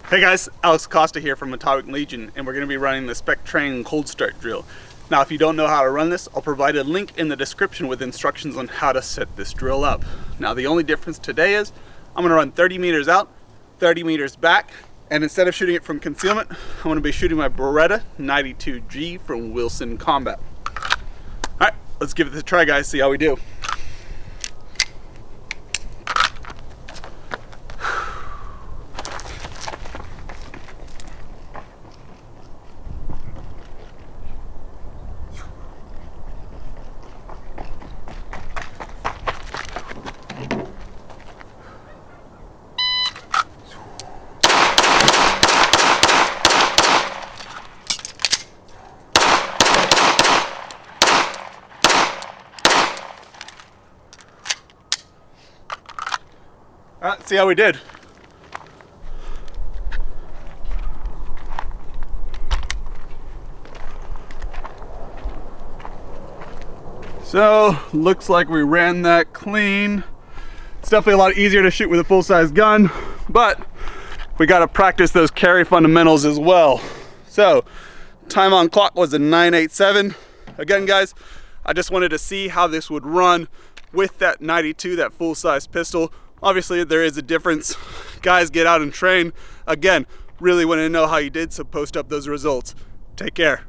Hey guys, Alex Costa here from Atomic Legion, and we're going to be running the SPECtrain cold start drill. Now if you don't know how to run this, I'll provide a link in the description with instructions on how to set this drill up. Now the only difference today is I'm going to run 30 meters out, 30 meters back, and instead of shooting it from concealment, I'm going to be shooting my Beretta 92G from Wilson Combat. Alright, let's give it a try guys, see how we do. Alright, see how we did. So, looks like we ran that clean. It's definitely a lot easier to shoot with a full-size gun, but we got to practice those carry fundamentals as well. So, time on clock was a 9:87. Again, guys, I just wanted to see how this would run with that 92, that full-size pistol. Obviously, there is a difference. Guys, get out and train. Again, really want to know how you did, so post up those results. Take care.